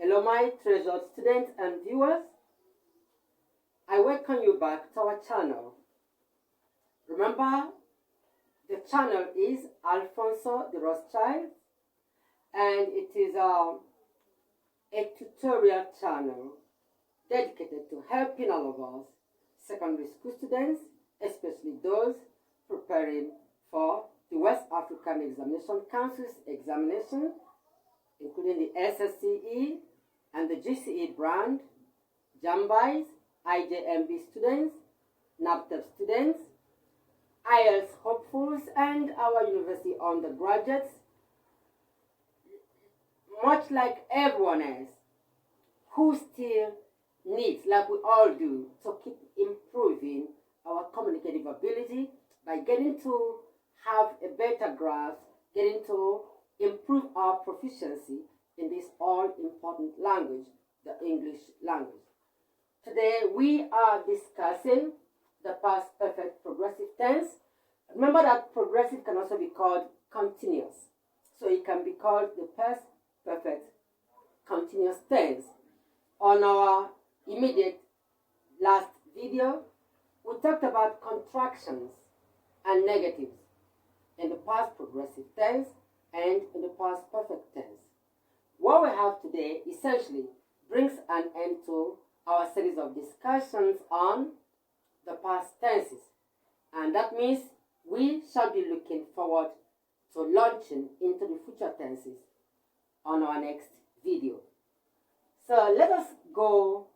Hello my treasured students and viewers. I welcome you back to our channel. Remember, the channel is Alfonso de Rothschild and it is a tutorial channel dedicated to helping all of us secondary school students, especially those preparing for the West African Examination Council's examination, including the SSCE and the GCE brand, JAMB, IJMB students, NAPTEP students, IELTS hopefuls, and our university undergraduates, much like everyone else, who still needs, like we all do, to keep improving our communicative ability by getting to have a better grasp, getting to improve our proficiency in this all-important language, the English language. Today we are discussing the past perfect progressive tense. Remember that progressive can also be called continuous. So it can be called the past perfect continuous tense. On our immediate last video, we talked about contractions and negatives in the past progressive tense and in the past perfect tense. What we have today essentially brings an end to our series of discussions on the past tenses. And that means we shall be looking forward to launching into the future tenses on our next video. So let us go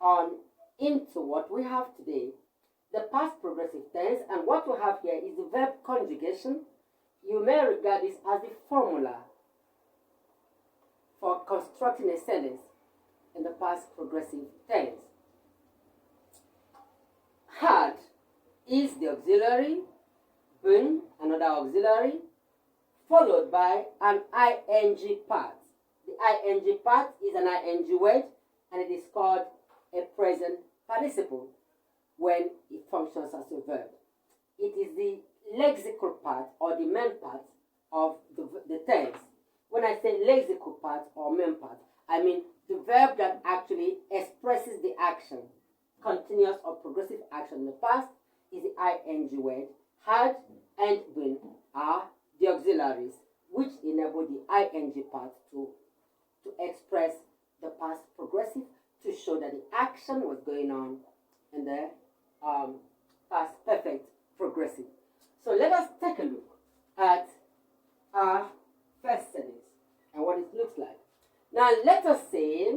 on into what we have today, the past progressive tense, and what we have here is the verb conjugation. You may regard this as the formula for constructing a sentence in the past progressive tense. Had is the auxiliary, been another auxiliary, followed by an ing part. The ing part is an ing word and it is called a present participle when it functions as a verb. It is the lexical part or the main part of the tense. When I say lexical part or main part, I mean the verb that actually expresses the action. Continuous or progressive action in the past is the ing word. Had and been are the auxiliaries which enable the ing part to express the past progressive, to show that the action was going on in the past perfect progressive. So let us take a look at our first sentence and what it looks like. Now let us say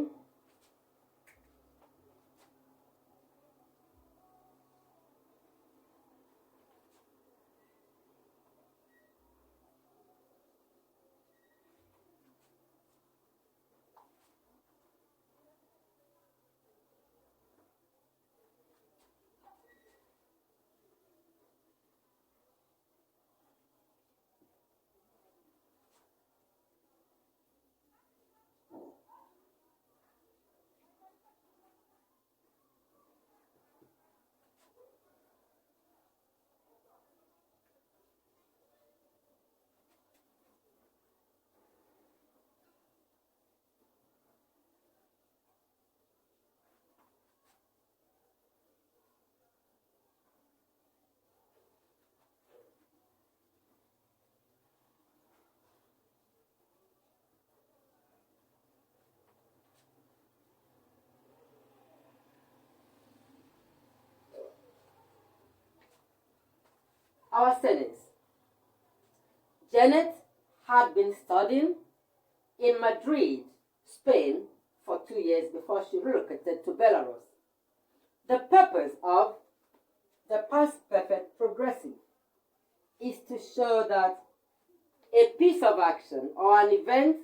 our sentence. Janet had been studying in Madrid, Spain for 2 years before she relocated to Belarus. The purpose of the past perfect progressive is to show that a piece of action or an event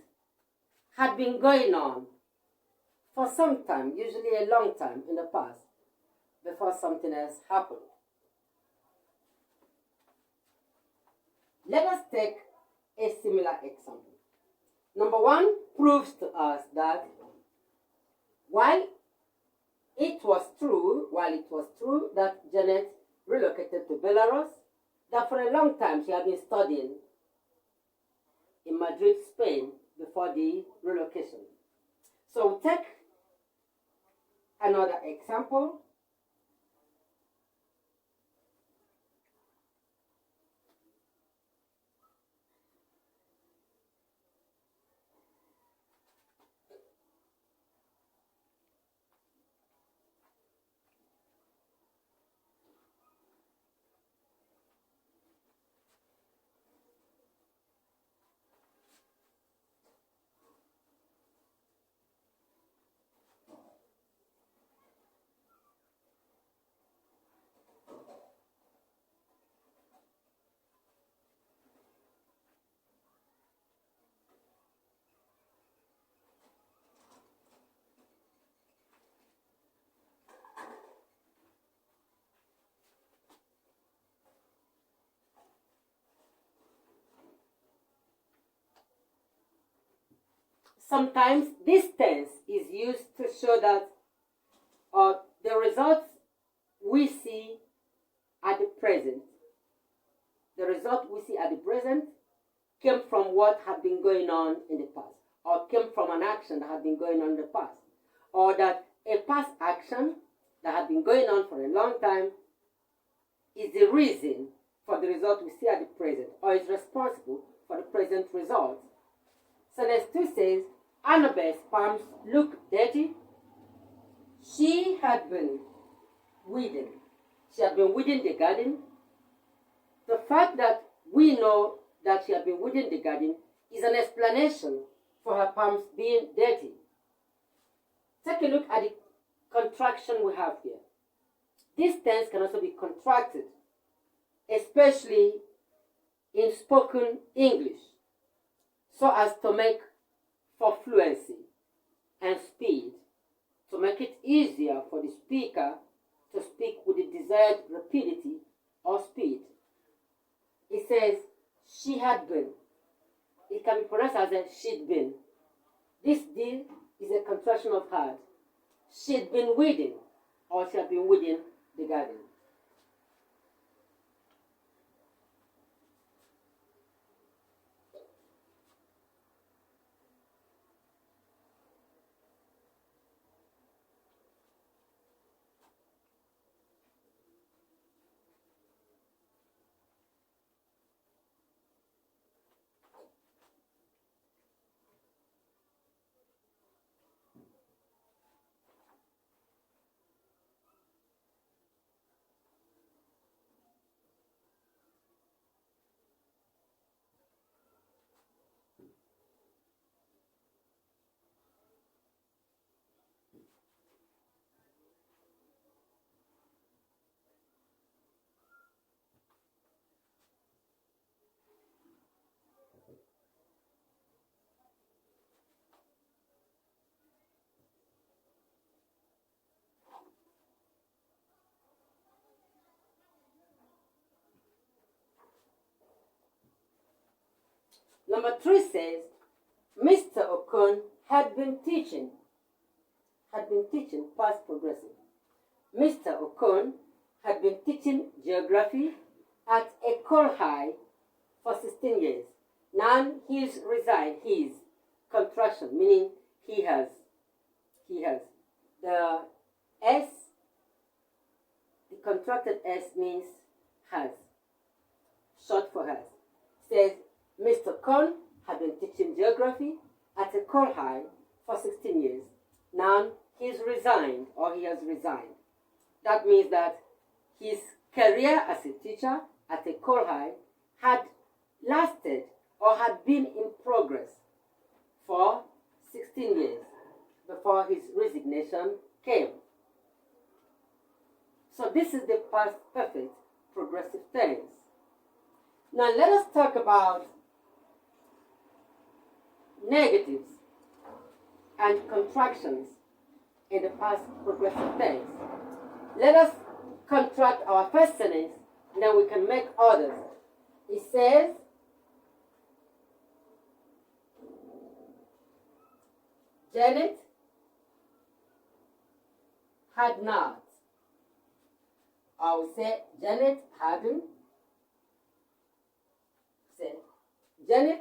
had been going on for some time, usually a long time in the past, before something else happened. Let us take a similar example. Number one proves to us that while it was true that Janet relocated to Belarus, that for a long time she had been studying in Madrid, Spain before the relocation. So take another example. Sometimes this tense is used to show that the results we see at the present, came from what had been going on in the past, or came from an action that had been going on in the past, or that a past action that had been going on for a long time is the reason for the result we see at the present, or is responsible for the present result. So next 2 says, Annabelle's palms look dirty. She had been weeding. She had been weeding the garden. The fact that we know that she had been weeding the garden is an explanation for her palms being dirty. Take a look at the contraction we have here. This tense can also be contracted, especially in spoken English, so as to make for fluency and speed, to make it easier for the speaker to speak with the desired rapidity or speed. It says, she had been. It can be pronounced as a she'd been. This did is a contraction of had. She'd been weeding, or she had been weeding the garden. Number 3 says, Mr. Okon had been teaching, past progressive. Mr. Okon had been teaching geography at Ecole High for 16 years. Now he's resigned, his contraction, meaning he has. The S, the contracted S means has, short for has. Says, Mr. Kohn had been teaching geography at Ecole High for 16 years. Now he's resigned, or he has resigned. That means that his career as a teacher at Ecole High had lasted or had been in progress for 16 years before his resignation came. So this is the past perfect progressive tense. Now let us talk about negatives and contractions in the past progressive tense. Let us contract our first sentence, and then we can make others. It says, Janet had not. I will say Janet hadn't. Say Janet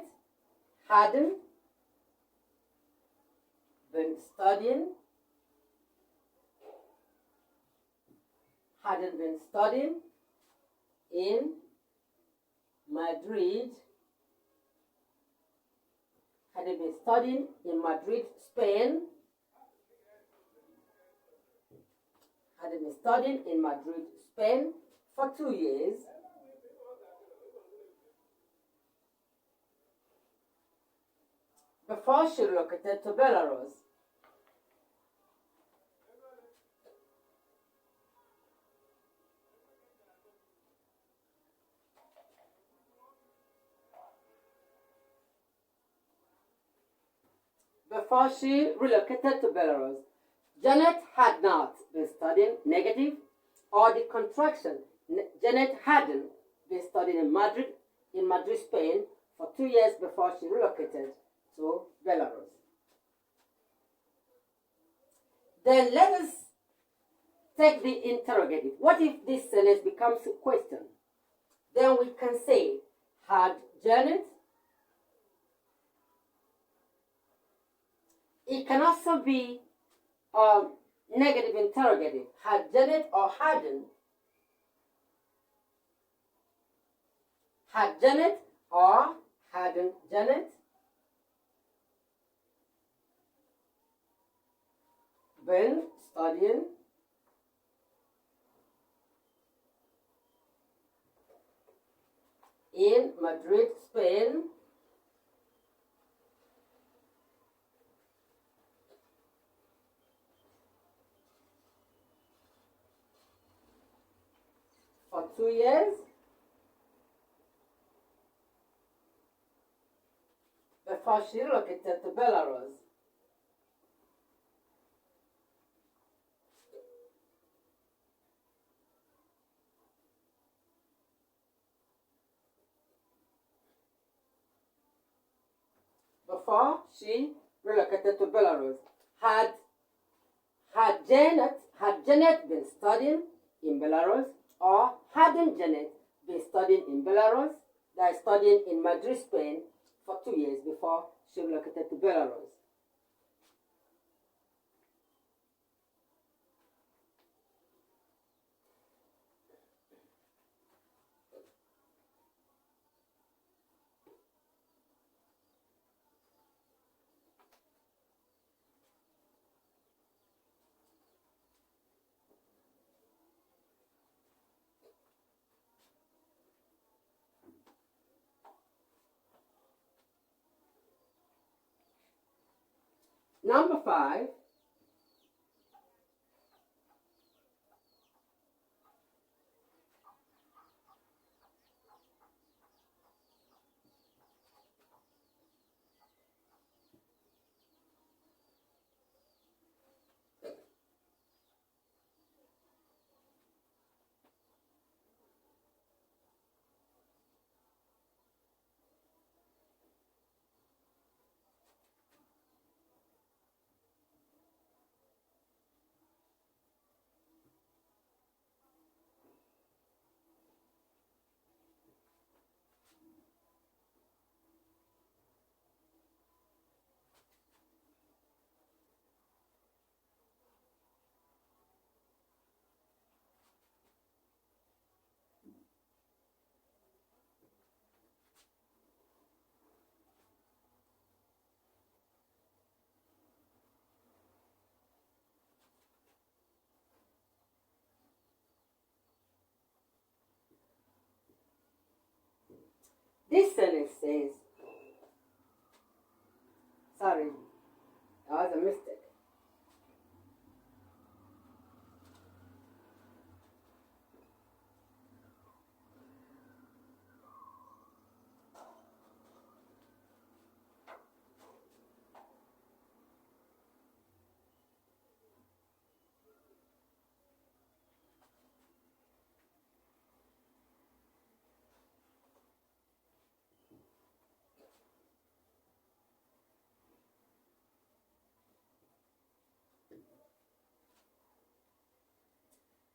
hadn't been studying, hadn't been studying in Madrid, hadn't been studying in Madrid, Spain, hadn't been studying in Madrid, Spain for 2 years, before she relocated to Belarus. Before she relocated to Belarus, Janet had not been studying negative or the contraction. Janet hadn't been studying in Madrid, Spain for 2 years before she relocated to Belarus. Then let us take the interrogative. What if this sentence becomes a question? Then we can say, had Janet? It can also be a negative interrogative. Had Janet or hadn't? Had Janet or hadn't Janet been studying in Madrid, Spain for 2 years before she relocated to Belarus? Before she relocated to Belarus, had Janet been studying in Belarus, or hadn't Janet been studying in Belarus? That is, studying in Madrid, Spain for 2 years before she relocated to Belarus. Number 5, this sentence says, sorry, that was a mistake.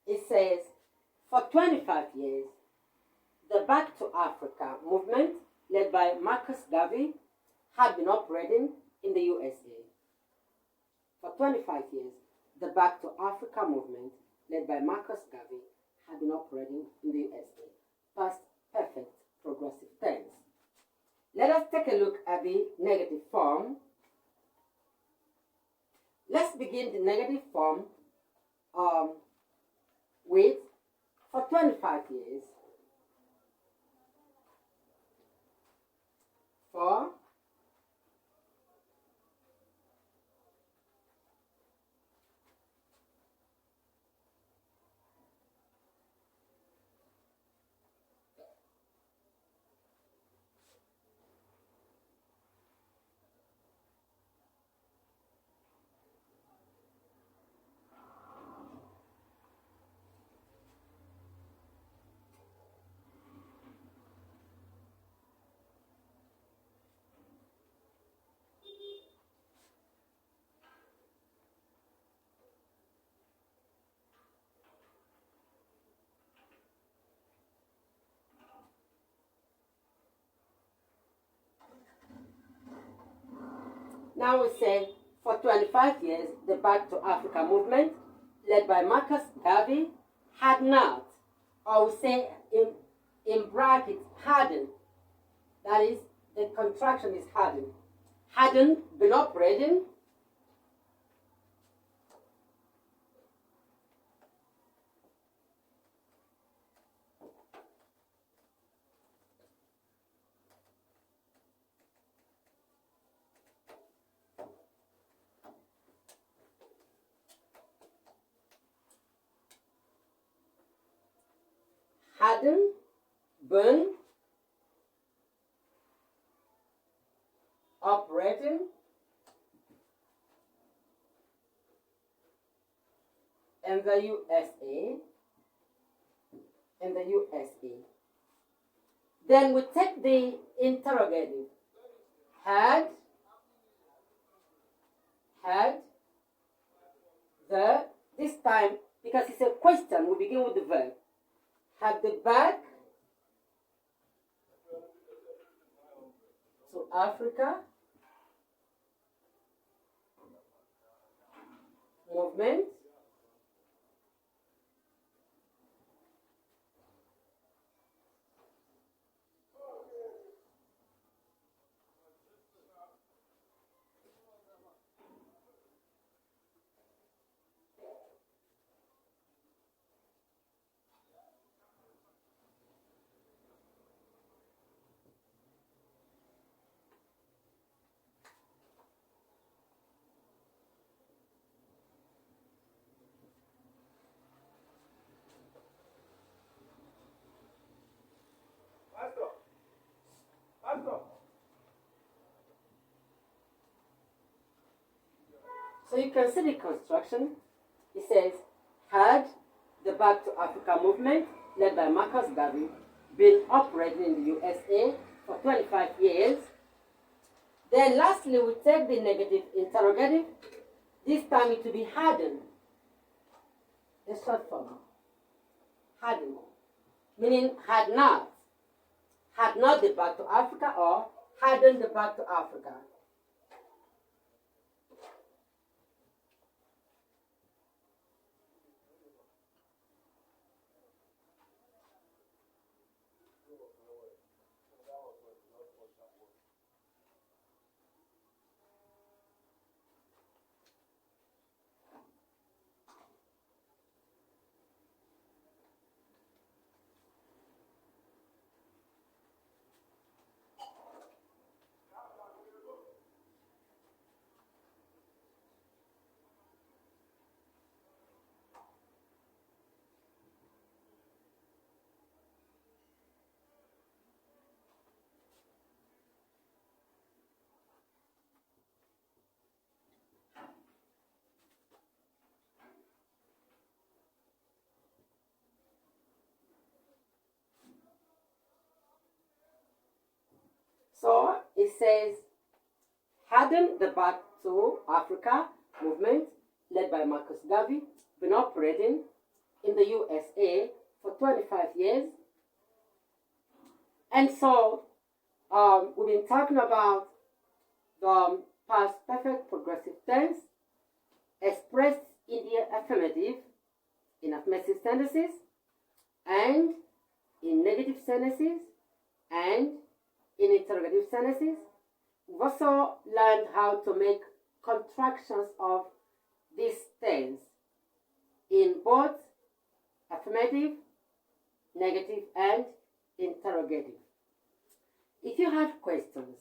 It says, for 25 years, the Back to Africa movement, led by Marcus Garvey, had been operating in the USA. For 25 years, the Back to Africa movement, led by Marcus Garvey, had been operating in the USA. Past perfect progressive tense. Let us take a look at the negative form. Let's begin the negative form with for 25 years. For now we say for 25 years, the Back to Africa movement, led by Marcus Garvey, had not, or we say in brackets, hadn't, that is, the contraction is hadn't been operating hadn't been operating in the USA. Then we take the interrogative. Had the, this time, because it's a question, we begin with the verb. Had the back to Africa movement So you can see the construction. It says, had the Back to Africa movement, led by Marcus Garvey, been operating in the USA for 25 years. Then lastly, we take the negative interrogative. This time it will be hadn't. The short form. Hadn't. Meaning had not. Had not the Back to Africa, or hadn't the Back to Africa. So it says, hadn't the Back to Africa movement, led by Marcus Garvey, been operating in the USA for 25 years? And so we've been talking about the past perfect progressive tense, expressed in the affirmative, in affirmative sentences, and in negative sentences, and in interrogative sentences. We've also learned how to make contractions of this tense in both affirmative, negative, and interrogative. If you have questions,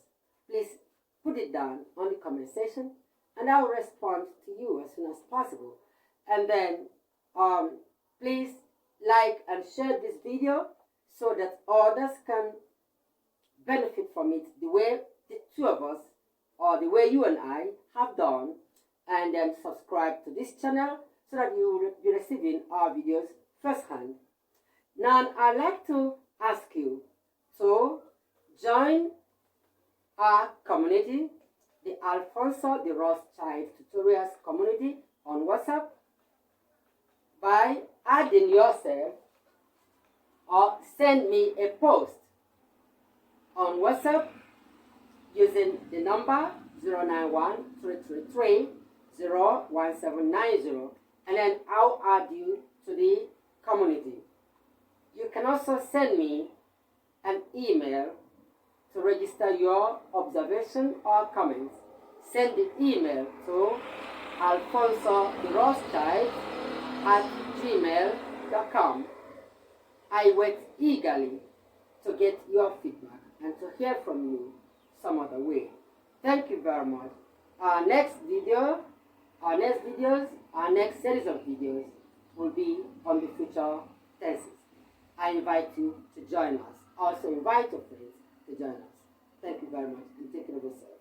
please put it down on the comment section and I will respond to you as soon as possible. And then please like and share this video so that others can benefit from it the way the two of us, or the way you and I have done, and then subscribe to this channel so that you will be receiving our videos firsthand. Now I'd like to ask you to join our community, the Alfonso de Rothschild Tutorials community on WhatsApp, by adding yourself or send me a post on WhatsApp using the number 091-333-01790, and then I'll add you to the community. You can also send me an email to register your observation or comments. Send the email to alfonso@gmail.com. I wait eagerly to get your feedback and to hear from you some other way. Thank you very much. Our next series of videos will be on the future tenses. I invite you to join us. Also invite your friends to join us. Thank you very much and take care of yourself.